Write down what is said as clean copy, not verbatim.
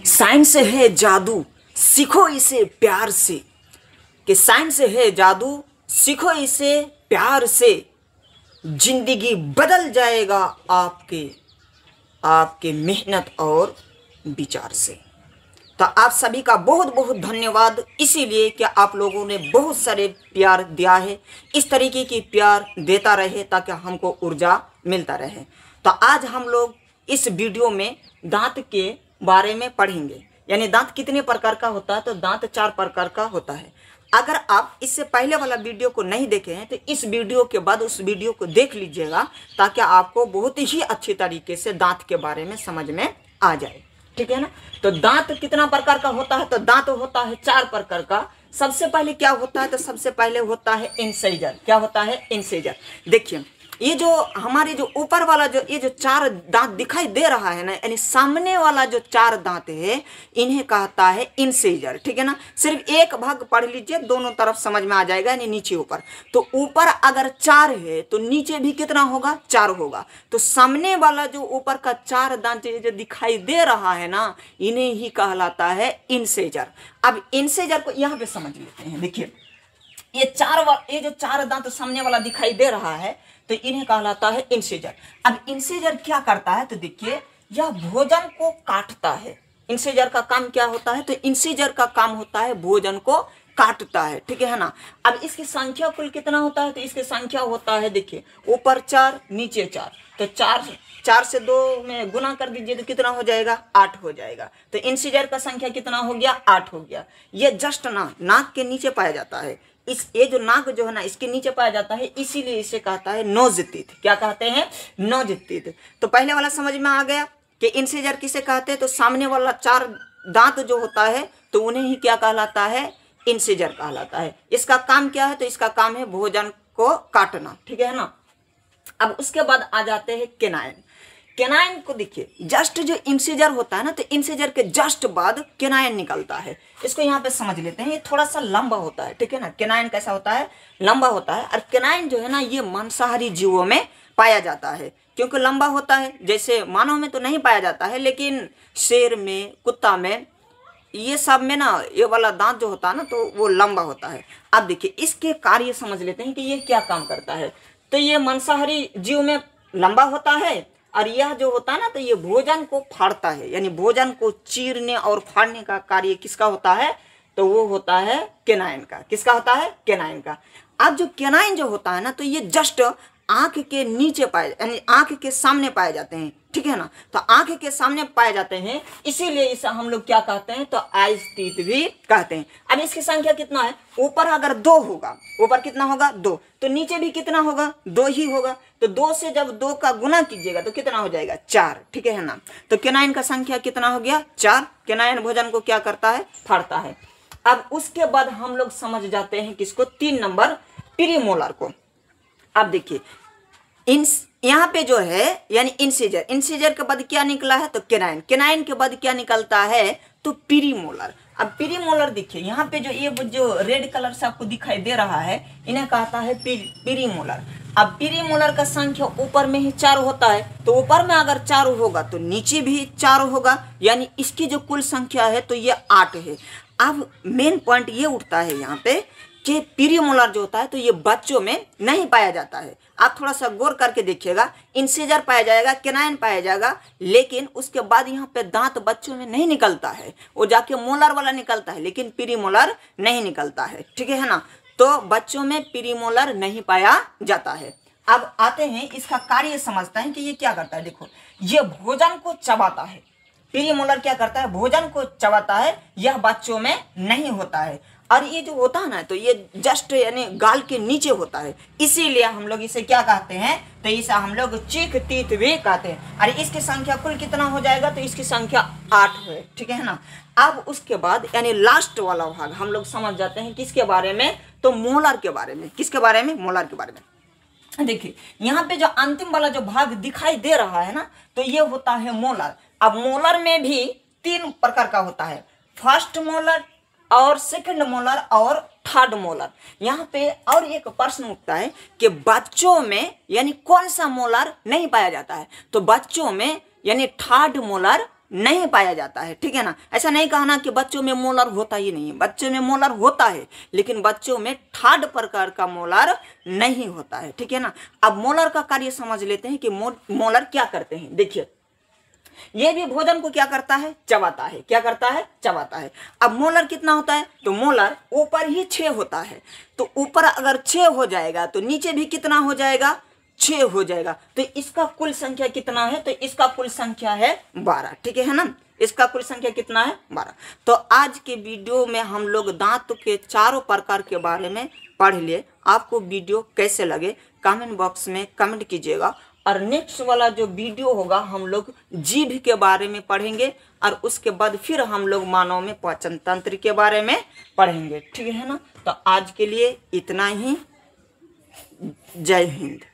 Science है जादू, सीखो इसे प्यार से। कि साइंस है जादू, सीखो इसे प्यार से। जिंदगी बदल जाएगा आपके मेहनत और विचार से। तो आप सभी का बहुत बहुत धन्यवाद, इसीलिए कि आप लोगों ने बहुत सारे प्यार दिया है। इस तरीके की प्यार देता रहे ताकि हमको ऊर्जा मिलता रहे। तो आज हम लोग इस वीडियो में दांत के बारे में पढ़ेंगे। यानी दांत कितने प्रकार का होता है, तो दांत 4 प्रकार का होता है। अगर आप इससे पहले वाला वीडियो को नहीं देखे हैं तो इस वीडियो के बाद उस वीडियो को देख लीजिएगा, ताकि आपको बहुत ही अच्छी तरीके से दांत के बारे में समझ में आ जाए। ठीक है ना। तो दांत कितना प्रकार का होता है, तो दांत होता है 4 प्रकार का। सबसे पहले क्या होता है, तो सबसे पहले होता है इंसिजर। क्या होता है? इंसिजर। देखिए, ये जो हमारे जो ऊपर वाला ये जो 4 दांत दिखाई दे रहा है ना, यानी सामने वाला जो 4 दांत है, इन्हें कहता है इंसिजर। ठीक है ना। सिर्फ एक भाग पढ़ लीजिए, दोनों तरफ समझ में आ जाएगा, यानी नीचे ऊपर। तो ऊपर अगर 4 है तो नीचे भी कितना होगा? 4 होगा। तो सामने वाला जो ऊपर का 4 दांत जो दिखाई दे रहा है ना, इन्हें ही कहलाता है इंसिजर। अब इंसिजर को यहाँ पे समझ लेते हैं। देखिए, ये जो 4 दांत सामने वाला दिखाई दे रहा है, तो इन्हें कहलाता है इंसिजर। अब इंसिजर क्या करता है, तो देखिए, यह भोजन को काटता है। इंसिजर का काम क्या होता है, तो इंसिजर का काम होता है भोजन को काटता है। ठीक है ना। अब इसकी संख्या कुल कितना होता है, तो इसकी संख्या होता है, देखिए, ऊपर 4 नीचे 4। तो 4 से 2 में गुना कर दीजिए तो कितना हो जाएगा? 8 हो जाएगा। तो इंसिजर का संख्या कितना हो गया? 8 हो गया। ये जस्ट नाक के नीचे पाया जाता है। ये जो नाक जो है ना, इसके नीचे पाया जाता है, इसीलिए इसे कहता है नोज टीथ। क्या कहते हैं? Nose teeth. तो पहले वाला समझ में आ गया कि इंसिजर किसे कहते हैं। तो सामने वाला 4 दांत जो होता है, तो उन्हें ही क्या कहलाता है? इंसिजर कहलाता है। इसका काम क्या है, तो इसका काम है भोजन को काटना। ठीक है ना। अब उसके बाद आ जाते हैं केनाइन। केनाइन को देखिए, जस्ट जो इंसिजर होता है ना, तो इंसिजर के जस्ट बाद केनाइन निकलता है। इसको यहाँ पे समझ लेते हैं। ये थोड़ा सा लंबा होता है। ठीक है ना। केनाइन कैसा होता है? लंबा होता है। और केनाइन जो है ना, ये मांसाहारी जीवों में पाया जाता है, क्योंकि लंबा होता है। जैसे मानव में तो नहीं पाया जाता है, लेकिन शेर में, कुत्ता में, ये सब में ना, ये वाला दांत जो होता है ना, तो वो लंबा होता है। अब देखिए, इसके कार्य समझ लेते हैं कि ये क्या काम करता है। तो ये मांसाहारी जीव में लंबा होता है, और यह जो होता है ना, तो ये भोजन को फाड़ता है। यानी भोजन को चीरने और फाड़ने का कार्य किसका होता है, तो वो होता है केनाइन का। किसका होता है? केनाइन का। अब जो केनाइन जो होता है ना, तो ये जस्ट आंख के नीचे पाए, यानी आंख के सामने पाए जाते हैं। ठीक है ना। तो आंख के सामने पाए जाते हैं, इसीलिए इसे हम लोग क्या कहते हैं, तो आइस टीथ भी कहते हैं। अब इसकी संख्या कितना है? ऊपर अगर 2 होगा, ऊपर कितना होगा? 2। तो नीचे भी कितना होगा? 2 ही होगा। तो 2 से जब 2 का गुना कीजिएगा तो कितना हो जाएगा? 4। ठीक है ना। तो केनाइन का संख्या कितना हो गया? 4। केनाइन भोजन को क्या करता है? फाड़ता है। अब उसके बाद हम लोग समझ जाते हैं किसको? 3 नंबर प्रीमोलर को। अब देखिए, यहाँ पे जो है, यानी इंसिजर, इंसिजर के बाद क्या निकला है, तो केनाइन। केनाइन के बाद क्या निकलता है, तो प्रीमोलर। अब प्रीमोलर देखिए, यहाँ पे जो रेड कलर से आपको दिखाई दे रहा है, इन्हें कहता है प्रीमोलर। अब प्रीमोलर का संख्या ऊपर में ही 4 होता है। तो ऊपर में अगर 4 होगा तो नीचे भी 4 होगा, यानी इसकी जो कुल संख्या है तो ये 8 है। अब मेन पॉइंट ये उठता है यहाँ पे कि प्रीमोलर जो होता है, तो ये बच्चों में नहीं पाया जाता है। आप थोड़ा सा गौर करके देखिएगा, इंसिजर पाया जाएगा, केनाइन पाया जाएगा, लेकिन उसके बाद यहाँ पे दांत बच्चों में नहीं निकलता है। वो जाके मोलर वाला निकलता है, लेकिन प्रीमोलर नहीं निकलता है। ठीक है ना। तो बच्चों में प्रीमोलर नहीं पाया जाता है। अब आते हैं, इसका कार्य समझते हैं कि ये क्या करता है। देखो, ये भोजन को चबाता है। प्रीमोलर क्या करता है? भोजन को चबाता है। यह बच्चों में नहीं होता है। और ये जो होता है ना, तो ये जस्ट यानी गाल के नीचे होता है, इसीलिए हम लोग इसे क्या कहते हैं, तो इसे हम लोग चीक टीथ भी कहते हैं। और इसकी संख्या कुल कितना हो जाएगा, तो इसकी संख्या 8 है। ठीक है ना। अब उसके बाद यानी लास्ट वाला भाग हम लोग समझ जाते हैं किसके बारे में, तो मोलर के बारे में। किसके बारे में? मोलर के बारे में। देखिए, यहाँ पे जो अंतिम वाला जो भाग दिखाई दे रहा है ना, तो ये होता है मोलर। अब मोलर में भी 3 प्रकार का होता है, फर्स्ट मोलर और सेकंड मोलर और थर्ड मोलर। यहाँ पे और एक प्रश्न उठता है कि बच्चों में यानी कौन सा मोलर नहीं पाया जाता है, तो बच्चों में यानी थर्ड मोलर नहीं पाया जाता है, ठीक है ना। ऐसा नहीं कहना कि बच्चों में मोलर होता ही नहीं है, बच्चों में मोलर होता है, लेकिन बच्चों में थर्ड प्रकार का मोलर नहीं होता है, ठीक है ना। अब मोलर का कार्य समझ लेते हैं कि मोलर क्या करते हैं। देखिए, ये भी भोजन को क्या करता है, चबाता है। क्या करता है, चबाता है। अब मोलर कितना होता है, तो मोलर ऊपर ही 6 होता है, तो ऊपर अगर 6 हो जाएगा तो नीचे भी कितना हो जाएगा, 6 हो जाएगा। तो इसका कुल संख्या कितना है, तो इसका कुल संख्या है 12, ठीक है ना। इसका कुल संख्या कितना है, 12। तो आज के वीडियो में हम लोग दांत के चारों प्रकार के बारे में पढ़ लिए। आपको वीडियो कैसे लगे कमेंट बॉक्स में कमेंट कीजिएगा। और नेक्स्ट वाला जो वीडियो होगा हम लोग जीभ के बारे में पढ़ेंगे, और उसके बाद फिर हम लोग मानव में पाचन तंत्र के बारे में पढ़ेंगे, ठीक है ना। तो आज के लिए इतना ही। जय हिंद।